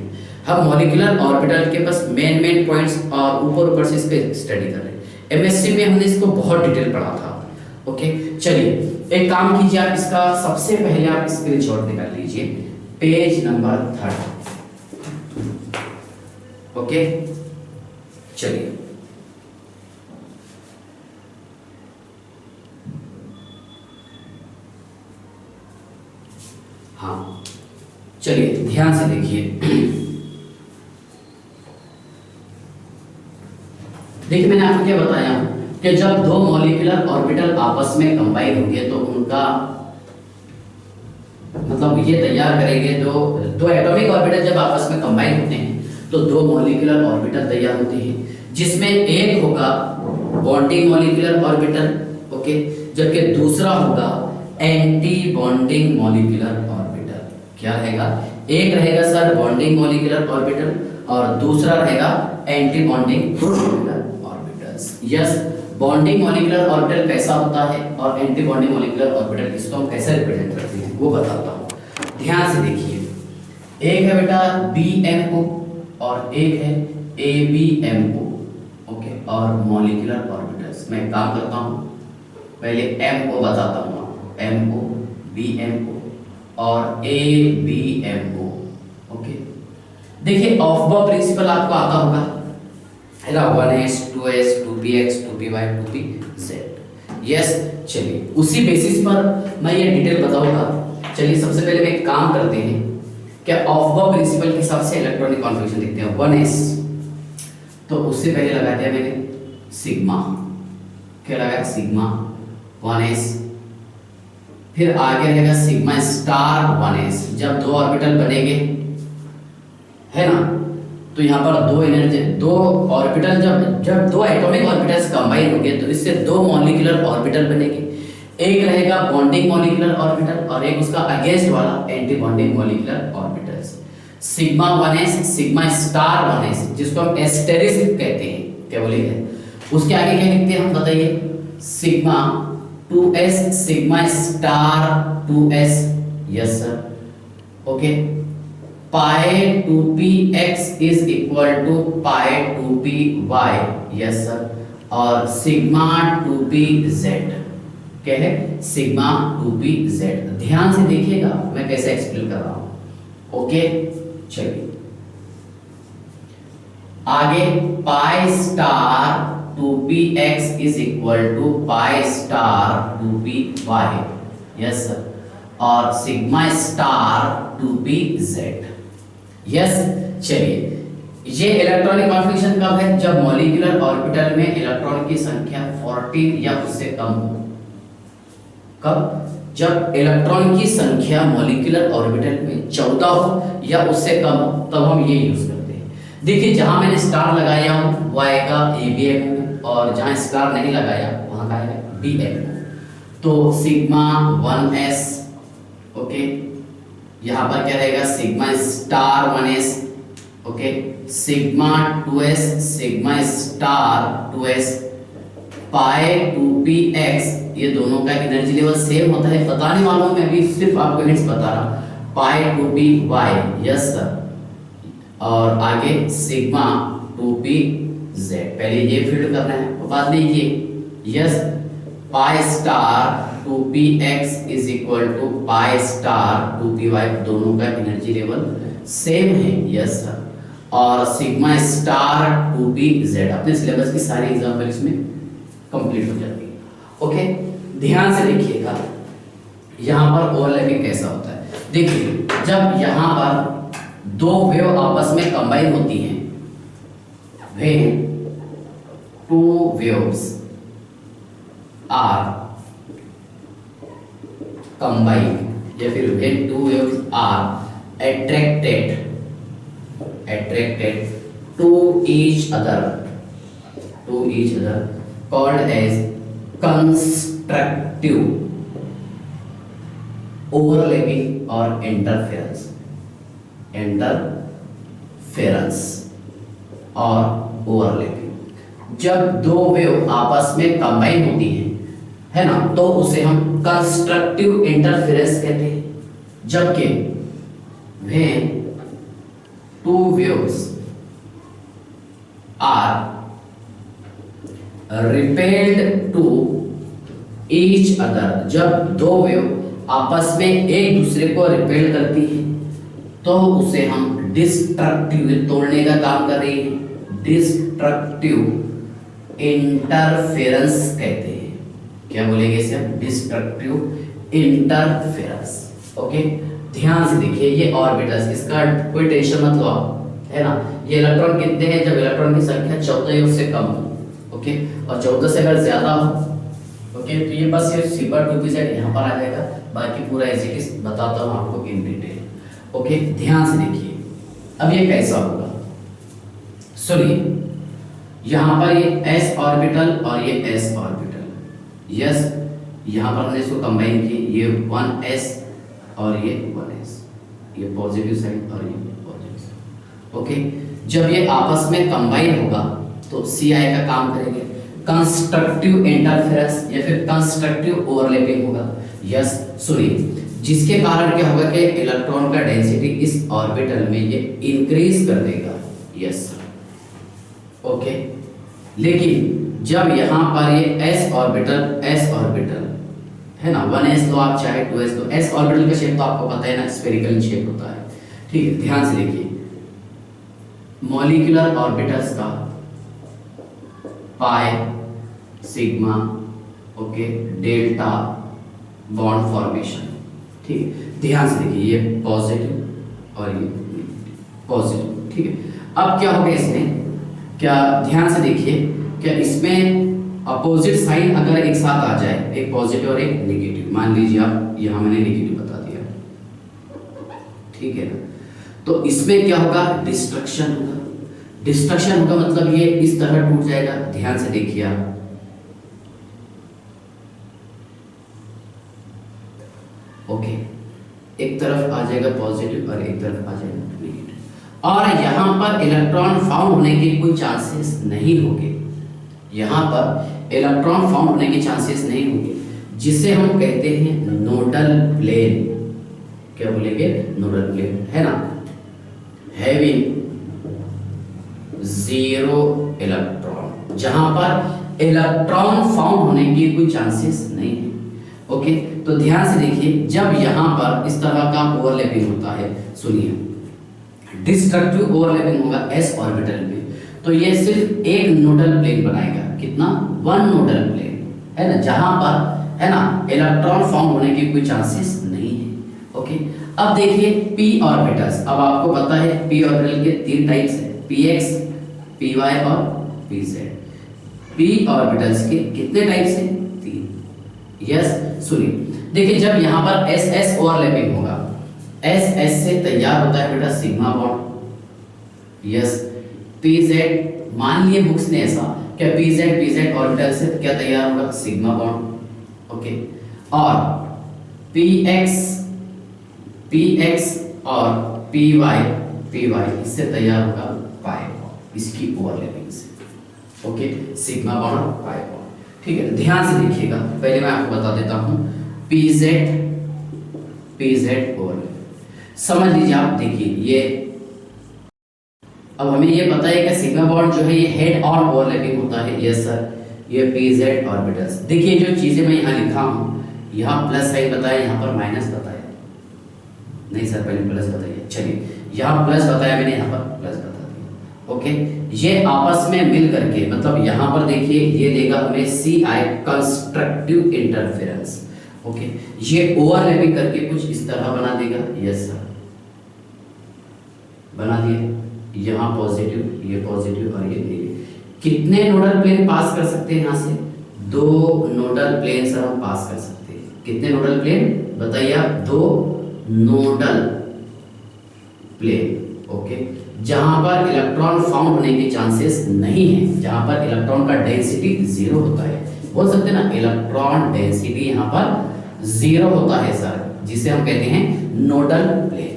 हम मॉलिक्यूलर ऑर्बिटल के बस मेन पॉइंट्स और ऊपर से इस पे स्टडी कर रहे हैं। एमएससी में हमने इसको बहुत डिटेल पढ़ा था, ओके। चलिए एक काम कीजिए, आप इसका सबसे पहले आप स्क्रीनशॉट निकाल लीजिए, पेज नंबर 30, ओके। चलिए हाँ, चलिए ध्यान से देखिए, देखिए मैंने आपको क्या बताया कि जब दो मॉलिक्यूलर ऑर्बिटल आपस में कंबाइन होंगे तो उनका मतलब ये तैयार करेंगे, दो एटॉमिक ऑर्बिटल जब आपस में कंबाइन होते हैं तो दो मॉलिक्यूलर ऑर्बिटल तैयार होते हैं, जिसमें एक होगा बॉन्डिंग मॉलिक्यूलर ऑर्बिटल, ओके। जबकि दूसरा होगा एंटी बॉन्डिंग मॉलिक्यूलर ऑर्बिटल। क्या रहेगा? एक रहेगा सर बॉन्डिंग मॉलिक्यूलर ऑर्बिटल और दूसरा रहेगा anti bonding molecular orbitals. Yes, bonding molecular orbital कैसा होता है और एंटी बॉन्डिंग मॉलिक्यूलर ऑर्बिटल इसको हम कैसे रिप्रेजेंट करते हैं वो बताता हूँ। ध्यान से देखिए, एक है बेटा BMO और एक है ABMO, ओके, और मॉलिक्यूलर ऑर्बिटल्स। मैं एक काम करता हूँ, पहले MO बताता हूँ आपको, MO, BMO और ABMO, ओके। देखिए ऑफ प्रिंसिपल आपको आता होगा, है ना, 1s 2s 2px 2py 2pz। Yes, चलिए उसी बेसिस पर मैं ये डिटेल बताऊंगा। चलिए सबसे पहले मैं एक काम करते हैं, क्या ऑफ प्रिंसिपल के हिसाब से इलेक्ट्रॉनिक कॉन्फ़िगरेशन देखते हैं। 1s तो उससे पहले लगा दिया मैंने सिग्मा, क्या लगाया सिग्मा 1s, फिर आगे रहेगा सिग्मा स्टार 1s। जब दो ऑर्बिटल बनेंगे, है ना, तो यहाँ पर दो एनर्जी, दो ऑर्बिटल, जब दो एटॉमिक ऑर्बिटल्स कंबाइन होंगे तो इससे दो मॉलिक्यूलर ऑर्बिटल बनेंगे। एक रहेगा बॉन्डिंग मॉलिक्यूलर ऑर्बिटल और एक उसका अगेंस्ट वाला anti bonding molecular orbitals. Sigma 1s sigma star 1s जिसको हम एस्टेरिस्क कहते हैं, क्या बोलेंगे, उसके आगे क्या लिखते हैं हम बताइए, sigma 2s sigma star 2s। Yes sir, okay. Pi 2px is equal to pi 2py। Yes sir, और सिग्मा 2pz, क्या है, सिग्मा 2pz। ध्यान से देखिएगा मैं कैसे एक्सप्लेन कर रहा हूं, ओके। चलिए आगे pi star 2px is equal to pi star 2py। Yes sir, और सिग्मा स्टार 2pz। यस, चलिए ये इलेक्ट्रॉनिक कॉन्फ़िगरेशन कब है? जब मॉलिक्यूलर ऑर्बिटल में इलेक्ट्रॉन की संख्या 14 या उससे कम हो। कब? जब इलेक्ट्रॉन की संख्या मॉलिक्यूलर ऑर्बिटल में 14 हो या उससे कम हो, तब हम ये यूज करते हैं। देखिए जहां मैंने स्टार लगाया हूं वो आएगा ABM में, और जहां स्टार नहीं लगाया वहां का आएगा BM। तो सिग्मा 1s, ओके, यहाँ पर क्या रहेगा sigma star 1s, okay, sigma 2s sigma star 2s, पाई 2px, ये दोनों का एनर्जी लेवल सेम होता है, पता नहीं मालूम, मैं अभी सिर्फ आपको हिंट्स बता रहा। पाई 2py, यस सर, और आगे सिग्मा 2pz। पहले ये फील्ड करना है, बाद में ये, yes, pi star 2px is equal to pi star 2py, दोनों का एनर्जी लेवल सेम है। यस सर, और सिग्मा स्टार 2pz। अपने सिलेबस की सारी एग्जांपल इसमें कंप्लीट हो जाती है, ओके। ध्यान से देखिएगा यहाँ पर ओवरलैपिंग कैसा होता है। देखिए जब यहाँ पर दो वेव आपस में कंबाइन होती हैं, when two waves are combined या फिर when two waves are attracted to each other called as constructive overlapping or interference और ओवरलैपिंग। जब दो वेव आपस में कंबाइन होती हैं, है ना, तो उसे हम कंस्ट्रक्टिव इंटरफेरेंस कहते हैं। जबकि when two waves are repelled to each other, जब दो वेव आपस में एक दूसरे को रिपेल करती है तो उसे हम डिस्ट्रक्टिव, तोड़ने का काम कर रही है, डिस्ट्रक्टिव इंटरफेरेंस कहते हैं। क्या बोलेंगे इसे हम? Destructive interference, okay. ध्यान से देखिए ये ऑर्बिटल्स, इसका कोई टेंशन मत लो आप, है ना। ये इलेक्ट्रॉन कितने हैं? जब इलेक्ट्रॉन की संख्या 14 या उससे कम हो, ओके, और 14 से अगर ज्यादा हो, ओके, तो ये बस ये सिग्मा 2pz यहाँ पर आ जाएगा। बाकी पूरा एग्जीक्यूट बताता हूँ आपको इन डिटेल, ओके। ध्यान से देखिए अब ये कैसा होगा, सुनिए। यहाँ पर ये s ऑर्बिटल और ये s ऑर्बिटल, यस, यहाँ पर हमने इसको कंबाइन किए, ये 1s और ये 1s, ये पॉजिटिव साइड और ये पॉजिटिव साइड। ओके, जब ये आपस में कंबाइन होगा तो CI का काम करेंगे, कंस्ट्रक्टिव इंटरफेरेंस या फिर कंस्ट्रक्टिव ओवरलैपिंग होगा। यस, सुनिए, जिसके कारण क्या होगा कि इलेक्ट्रॉन का डेंसिटी इस ऑर्बिटल में ये इंक्रीज कर देगा। यस, ओके, लेकिन जब यहाँ पर ये s ऑर्बिटल है ना, 1s लो आप चाहे 2s लो, s ऑर्बिटल का शेप तो आपको पता है ना, स्फेरिकल शेप होता है। ठीक है, ध्यान से देखिए, मॉलिक्यूलर ऑर्बिटल्स का pi, sigma, okay, delta bond formation. ठीक है, ध्यान से देखिए, ये पॉजिटिव और ये पॉजिटिव। ठीक है, अब क्या होगा इसमें, क्या ध्यान से देखिए, क्या इसमें अपोजिट साइन अगर एक साथ आ जाए, एक पॉजिटिव और एक नेगेटिव, मान लीजिए आप यहाँ मैंने नेगेटिव बता दिया, ठीक है ना, तो इसमें क्या होगा, डिस्ट्रक्शन होगा। डिस्ट्रक्शन होगा मतलब ये इस तरह टूट जाएगा। ध्यान से देखिए आप, ओके, एक तरफ आ जाएगा पॉजिटिव और एक तरफ आ जाएगा नेगेटिव, और यहाँ पर इलेक्ट्रॉन फाउंड होने के कोई चांसेस नहीं होंगे। यहाँ पर इलेक्ट्रॉन फाउंड होने के चांसेस नहीं होंगे, जिसे हम कहते हैं नोडल प्लेन। क्या बोलेंगे, नोडल प्लेन, है ना, हैविंग जीरो इलेक्ट्रॉन, जहां पर इलेक्ट्रॉन फाउंड होने के कोई चांसेस नहीं है। ओके, तो ध्यान से देखिए, जब यहाँ पर इस तरह का ओवरलैपिंग होता है, सुनिए, डिस्ट्रक्टिव ओवरलैपिंग होगा s ऑर्बिटल में, तो ये सिर्फ एक नोडल प्लेन बनाएगा। कितना, 1 नोडल प्लेन, है ना, जहां पर, है ना, इलेक्ट्रॉन फॉर्म होने के कोई चांसेस नहीं है। ओके, अब देखिए p ऑर्बिटल्स, अब आपको पता है p ऑर्बिटल के 3 टाइप्स है, px, py और pz। p ऑर्बिटल्स के कितने टाइप्स हैं, 3। यस, सुनिए, देखिए, जब यहाँ पर ss ओवरलैपिंग होगा, ss से तैयार होता है बेटा सिग्मा बॉन्ड। यस, pz, मान लिए बुक्स ने ऐसा, क्या pz ऑर्बिटल से क्या तैयार होगा, सिग्मा बॉन्ड। ओके, और px और py इससे तैयार होगा पाई बॉन्ड, इसकी ओवरलैपिंग से। ओके, सिग्मा बॉन्ड और पाई बॉन्ड। ठीक है, ध्यान से देखिएगा, पहले मैं आपको बता देता हूं, pz ओवरलैपिंग समझ लीजिए आप। देखिए, ये अब हमें ये पता है कि सिग्मा बॉन्ड जो है ये हेड ऑन ओवरलैपिंग होता है। यस सर, ये pz ऑर्बिटल्स। देखिए, जो चीजें मैं यहाँ लिखा हूँ, यहाँ प्लस साइन बताया, यहाँ पर माइनस बताया, नहीं सर पहले प्लस बताइए, चलिए, यहाँ प्लस बताया मैंने, यहाँ पर प्लस बता दिया। ओके, ये आपस में मिल करके, मतलब यहाँ पर देखिए, ये देगा हमें CI, कंस्ट्रक्टिव इंटरफेरेंस। ओके, ये ओवरलैपिंग करके कुछ इस तरह बना देगा। यस सर, बना दिए, यहाँ पॉजिटिव, ये पॉजिटिव और ये नेगेटिव। कितने नोडल प्लेन पास कर सकते हैं यहाँ से, 2 नोडल प्लेन सर हम पास कर सकते हैं। कितने नोडल प्लेन बताइए आप, 2 नोडल प्लेन। ओके, जहां पर इलेक्ट्रॉन फाउंड होने के चांसेस नहीं है, जहां पर इलेक्ट्रॉन का डेंसिटी 0 होता है, बोल सकते हैं ना, इलेक्ट्रॉन डेंसिटी यहाँ पर 0 होता है सर, जिसे हम कहते हैं नोडल प्लेन।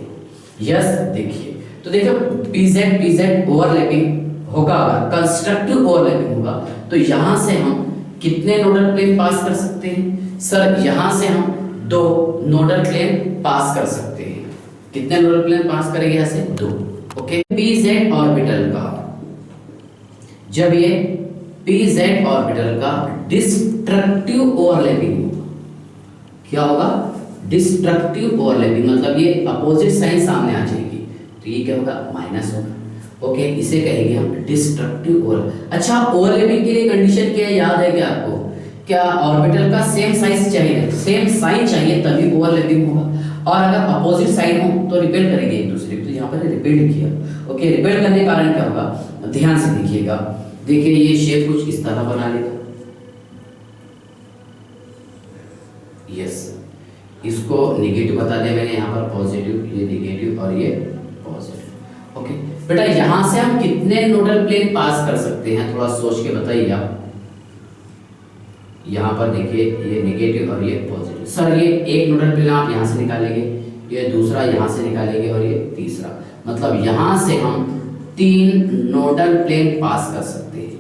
यस, देखिए, तो देखो, pz ओवरलैपिंग होगा, कंस्ट्रक्टिव ओवरलैपिंग होगा, तो यहां से हम कितने नोडल प्लेन पास कर सकते हैं सर, यहां से हम 2 नोडल प्लेन पास कर सकते हैं। कितने नोडल प्लेन पास करेंगे, यहाँ से 2। ओके, pz ऑर्बिटल का, जब ये pz ऑर्बिटल का डिस्ट्रक्टिव ओवरलैपिंग होगा, क्या होगा, डिस्ट्रक्टिव ओवरलैपिंग, मतलब ये अपोजिट साइन सामने आ जाएगी, तो ये क्या होगा, माइनस होगा। ओके, इसे कहेंगे हम डिस्ट्रक्टिव ओवर। अच्छा, ओवरलैपिंग के लिए कंडीशन क्या है, याद है क्या आपको, क्या ऑर्बिटल का सेम साइज चाहिए, सेम साइन चाहिए, तभी ओवरलैपिंग होगा, और अगर अपोजिट साइन हो तो रिपेल करेंगे एक दूसरे को, तो यहाँ पर रिपेल किया। ओके, रिपेल करने के कारण क्या होगा, ध्यान से देखिएगा, देखिए, ये शेप कुछ इस तरह बना लेगा। यस, इसको नेगेटिव बता दिया मैंने, यहाँ पर पॉजिटिव, ये नेगेटिव और ये पॉजिटिव। ओके बेटा, यहां से हम कितने नोडल प्लेन पास कर सकते हैं, थोड़ा सोच के बताइए आप। यहाँ पर देखिए ये नेगेटिव और ये पॉजिटिव। सर ये एक नोडल प्लेन आप यहाँ से निकालेंगे, ये दूसरा यहाँ से निकालेंगे और ये तीसरा, मतलब यहाँ से हम 3 नोडल प्लेन पास कर सकते हैं।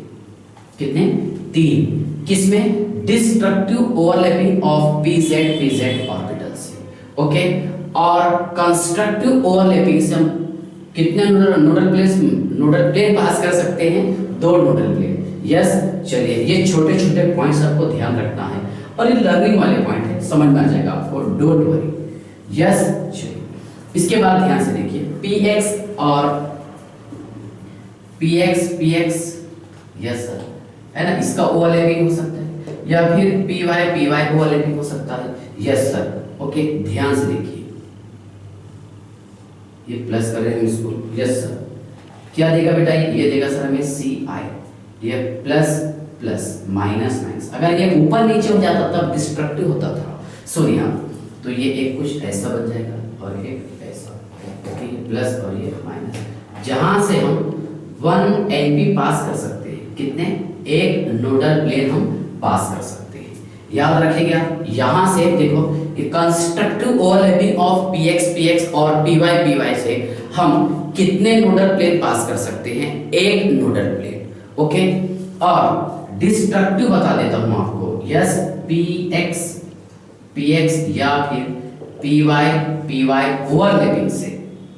कितने? 3। किसमें? Destructive overlapping of pz orbital से। ओके, और कंस्ट्रक्टिव ओवरलैपिंग से हम कितने नोडल प्लेन पास कर सकते हैं? 2 नोडल प्लेन। यस, चलिए ये छोटे छोटे पॉइंट्स आपको ध्यान रखना है और ये लर्निंग वाले पॉइंट है, समझ में आ जाएगा आपको, डोंट वरी। यस, चलिए इसके बाद ध्यान से देखिए px और px, यस सर, है ना, इसका ओवरलैपिंग हो सकता है, या फिर py ओवरलैपिंग हो सकता है। यस सर, ओके, ध्यान से देखिए, ये प्लस कर रहे हैं इसको। यस सर, क्या देगा बेटा? ये देगा सर हमें ci, ये प्लस प्लस माइनस माइनस। अगर ये ऊपर नीचे हो जाता तब डिस्ट्रक्टिव होता था। सुनिए, तो ये एक कुछ ऐसा बन जाएगा और एक ऐसा, ओके, ये प्लस और ये माइनस, जहां से हम 1 NP पास कर सकते हैं। कितने? एक नोडल प्लेन हम पास कर सकते हैं। याद रखिएगा, यहां से देखो ये कंस्ट्रक्टिव ओवरलैपिंग ऑफ px और py से हम कितने नोडल प्लेन पास कर सकते हैं? एक नोडल प्लेन। ओके, और डिस्ट्रक्टिव बता देता हूं आपको। यस, px या फिर py ओवरलैपिंग से,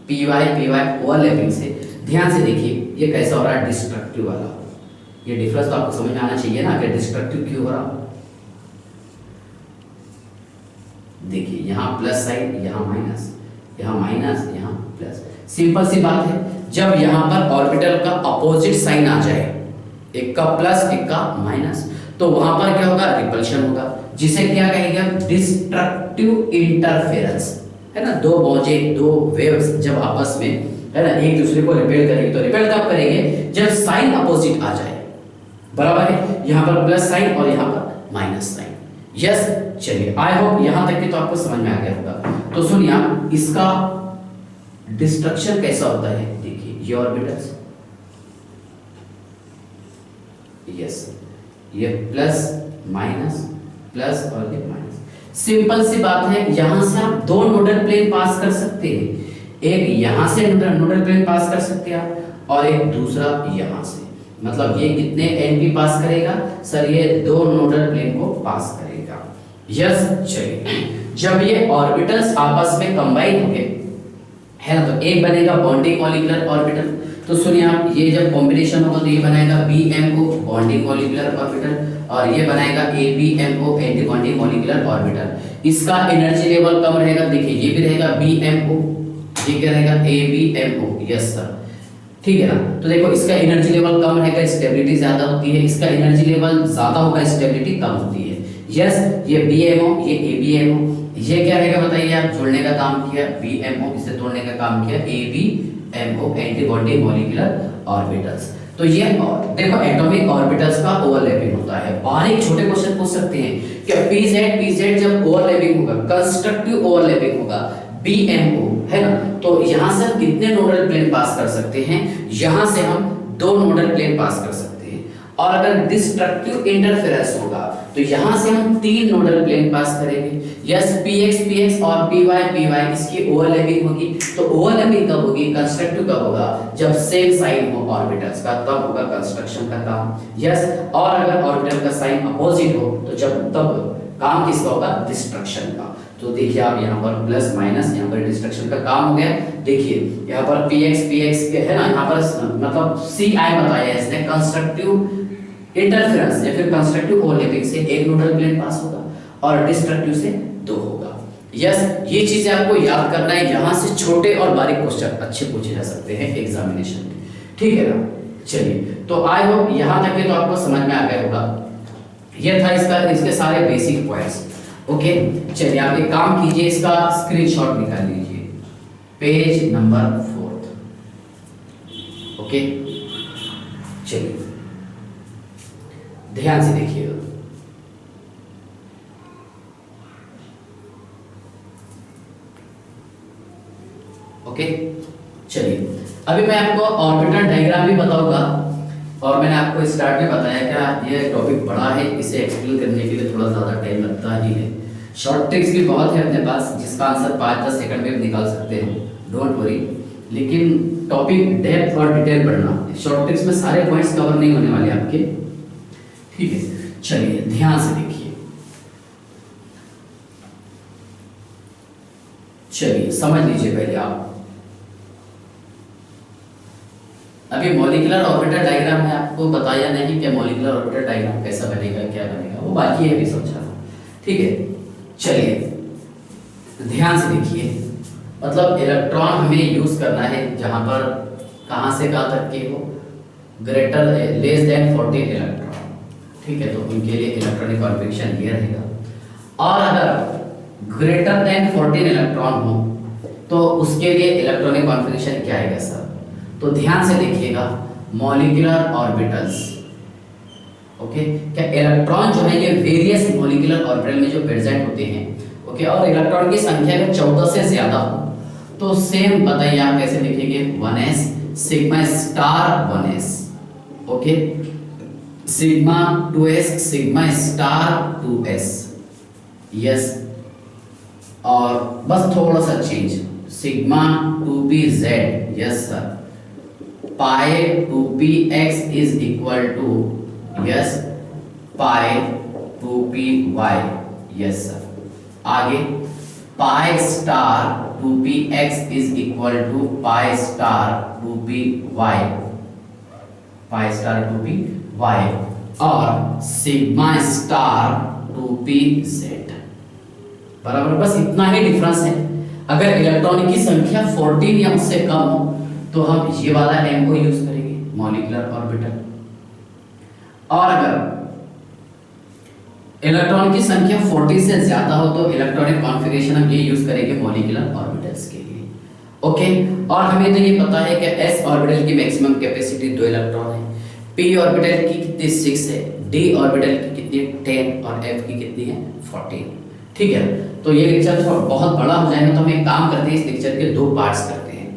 py ओवरलैपिंग से, ध्यान से देखिए ये कैसा हो रहा है? डिस्ट्रक्टिव वाला। ये डिफरेंस तो आपको समझ में आना चाहिए ना कि डिस्ट्रक्टिव क्यों हो रहा। देखिए यहाँ प्लस साइन, यहाँ माइनस, यहाँ प्लस। सिंपल सी बात है, जब यहाँ पर ऑर्बिटल का अपोजिट साइन आ जाए, एक का प्लस एक का माइनस, तो वहां पर क्या होगा? रिपल्शन होगा, जिसे क्या कहेंगे? डिस्ट्रक्टिव इंटरफेरेंस, है ना। दो मौजें, दो वेव्स जब आपस में, है ना, एक दूसरे को रिपेल करेंगे, तो रिपेल कब करेंगे? जब साइन अपोजिट आ जाए, बराबर है। यहाँ पर प्लस साइन और यहाँ पर माइनस साइन। यस, चलिए आई होप यहां तक की तो आपको समझ में आ गया होगा। तो सुनिए, इसका डिस्ट्रक्शन कैसा होता है? देखिए ये ऑर्बिटल्स, यस, ये प्लस माइनस प्लस और ये माइनस। सिंपल सी बात है, यहां से आप 2 नोडल प्लेन पास कर सकते हैं। एक यहां से नोडल प्लेन पास कर सकते हैं आप, और एक दूसरा यहां से। मतलब ये कितने NP पास करेगा? सर ये 2 नोडल प्लेन को पास करेगा। यस, चलिए जब ये ऑर्बिटल्स आपस में कंबाइन होंगे, है ना, तो एक बनेगा बॉन्डिंग मॉलिक्यूलर ऑर्बिटल। तो सुनिए आप, ये जब कॉम्बिनेशन होगा तो ये बनाएगा BMO बॉन्डिंग मॉलिक्यूलर ऑर्बिटल, और ये बनाएगा ABMO anti bonding molecular orbital. इसका एनर्जी लेवल कम रहेगा। देखिए ये भी रहेगा BMO, ये क्या रहेगा? ABMO। यस सर, ठीक है ना। तो देखो इसका एनर्जी लेवल कम रहेगा, स्टेबिलिटी ज्यादा होती है। इसका एनर्जी लेवल ज्यादा होगा, स्टेबिलिटी कम होती है। यस, ये BMO, ये ABMO, ये क्या रहेगा बताइए? आप जोड़ने का काम किया BMO, इसे तोड़ने का काम किया ABMO anti bonding molecular orbitals. तो ये देखो एटॉमिक ऑर्बिटल्स का ओवरलैपिंग होता है। और एक छोटे क्वेश्चन पूछ सकते हैं कि pz जब ओवरलैपिंग होगा, कंस्ट्रक्टिव ओवरलैपिंग होगा BMO, है ना, तो यहां से हम कितने नोडल प्लेन पास कर सकते हैं? यहां से हम 2 नोडल प्लेन पास कर सकते हैं। और अगर डिस्ट्रक्टिव इंटरफेरेंस होगा तो यहां से हम 3 नोडल प्लेन पास करेंगे। यस, px और py इसकी ओवरलैपिंग होगी। तो ओवरलैपिंग कब होगी? कंस्ट्रक्टिव कब होगा? जब सेम साइन हो ऑर्बिटल्स का, तब होगा कंस्ट्रक्शन का काम। यस, और अगर ऑर्बिटल का साइन अपोजिट हो तो तब काम किसका होगा? डिस्ट्रक्शन का। तो देखिए आप यहाँ पर प्लस माइनस, यहाँ पर डिस्ट्रक्शन का काम हो गया। देखिए यहाँ पर px के, है ना, यहाँ पर मतलब ci बताया है इसने, कंस्ट्रक्टिव इंटरफेरेंस या फिर कंस्ट्रक्टिव ओवरलैपिंग से 1 नोडल प्लेन पास होगा और डिस्ट्रक्टिव से 2 होगा। यस, ये चीजें आपको याद करना है। यहाँ से छोटे और बारीक क्वेश्चन अच्छे पूछे जा सकते हैं एग्जामिनेशन में, ठीक है ना। चलिए, तो आई होप यहाँ तक के तो आपको समझ में आ गया होगा। ये था इसके सारे बेसिक पॉइंट्स। ओके, चलिए आप एक काम कीजिए, इसका स्क्रीनशॉट निकाल लीजिए, पेज नंबर 4। ओके, चलिए ध्यान से देखिएगा। ओके, चलिए अभी मैं आपको ऑर्बिटल डायग्राम भी बताऊंगा और मैंने आपको स्टार्ट में बताया क्या ये टॉपिक बड़ा है, इसे एक्सप्लेन करने के लिए थोड़ा ज़्यादा टाइम लगता ही है। शॉर्ट ट्रिक्स भी बहुत है अपने पास जिसका आंसर 5-10 सेकंड में भी निकाल सकते हो, डोंट वरी। लेकिन टॉपिक डेप्थ और डिटेल पढ़ना, शॉर्ट ट्रिक्स में सारे पॉइंट्स कवर नहीं होने वाले आपके, ठीक है। चलिए ध्यान से देखिए, चलिए समझ लीजिए पहले आप। अभी मॉलिक्यूलर ऑर्बिटल डायग्राम में आपको बताया नहीं कि मॉलिक्यूलर ऑर्बिटल डायग्राम कैसा बनेगा, क्या बनेगा, वो बाकी है भी समझाना, ठीक है। चलिए ध्यान से देखिए, मतलब इलेक्ट्रॉन हमें यूज करना है जहां पर कहां से कहां तक के हो, ग्रेटर लेस देन 14 इलेक्ट्रॉन, ठीक है। तो उनके लिए इलेक्ट्रॉनिक कॉन्फ़िगरेशन ये रहेगा। और अगर ग्रेटर देन 14 इलेक्ट्रॉन हो तो उसके लिए इलेक्ट्रॉनिक कॉन्फ़िगरेशन क्या आएगा सर? तो ध्यान से देखिएगा, मॉलिक्यूलर ऑर्बिटल्स, ओके। क्या इलेक्ट्रॉन जो है ये वेरियस मॉलिक्यूलर ऑर्बिटल में जो प्रेजेंट होते हैं, ओके। और इलेक्ट्रॉन की संख्या अगर 14 से ज्यादा हो तो सेम बताइए आप कैसे लिखेंगे, 1s sigma star 1s, okay, sigma 2s sigma star 2s, yes. और बस थोड़ा सा change, sigma 2pz, yes sir, pi 2px is equal to, yes, pi 2py, yes sir. आगे pi star 2px is equal to pi star 2py, pi star 2py, और sigma star 2pz, बराबर। बस इतना ही difference है। अगर electron की संख्या 14 या उससे कम हो तो हम ये वाला m को यूज करेंगे, मॉलिक्यूलर ऑर्बिटल। और अगर इलेक्ट्रॉन की संख्या 40 से ज्यादा हो तो इलेक्ट्रॉनिक कॉन्फ़िगरेशन हम ये यूज करेंगे मॉलिक्यूलर ऑर्बिटल्स के लिए, ओके। और हमें तो ये पता है कि s ऑर्बिटल की मैक्सिमम कैपेसिटी 2 इलेक्ट्रॉन है, p ऑर्बिटल की कितनी 6 है, d ऑर्बिटल की कितनी 10 और f की कितनी है 14, ठीक है। तो ये लेक्चर बहुत बड़ा हो जाएगा, तो हम एक काम करते हैं, इस लेक्चर के 2 पार्ट्स करते हैं,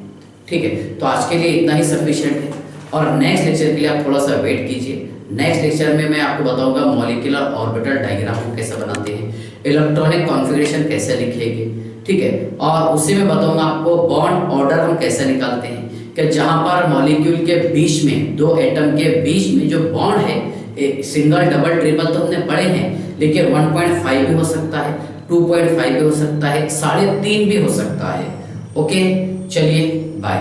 ठीक है। तो आज के लिए इतना ही सफिशिएंट है, और नेक्स्ट लेक्चर के लिए आप थोड़ा सा वेट कीजिए। नेक्स्ट लेक्चर में मैं आपको बताऊंगा मॉलिक्यूलर ऑर्बिटल डायग्राम को कैसे बनाते हैं, इलेक्ट्रॉनिक कॉन्फ़िगरेशन कैसे लिखेंगे, ठीक है। और उसी में बताऊंगा आपको बॉन्ड ऑर्डर हम कैसे निकालते हैं, कि जहां पर मॉलिक्यूल के बीच में, 2 एटम के बीच में जो बॉन्ड है, एक सिंगल डबल ट्रिपल तो हमने पढ़े हैं, लेकिन 1.5 भी हो सकता है, 2.5 भी हो सकता है, 3.5 भी हो सकता है, ओके। चलिए बाय।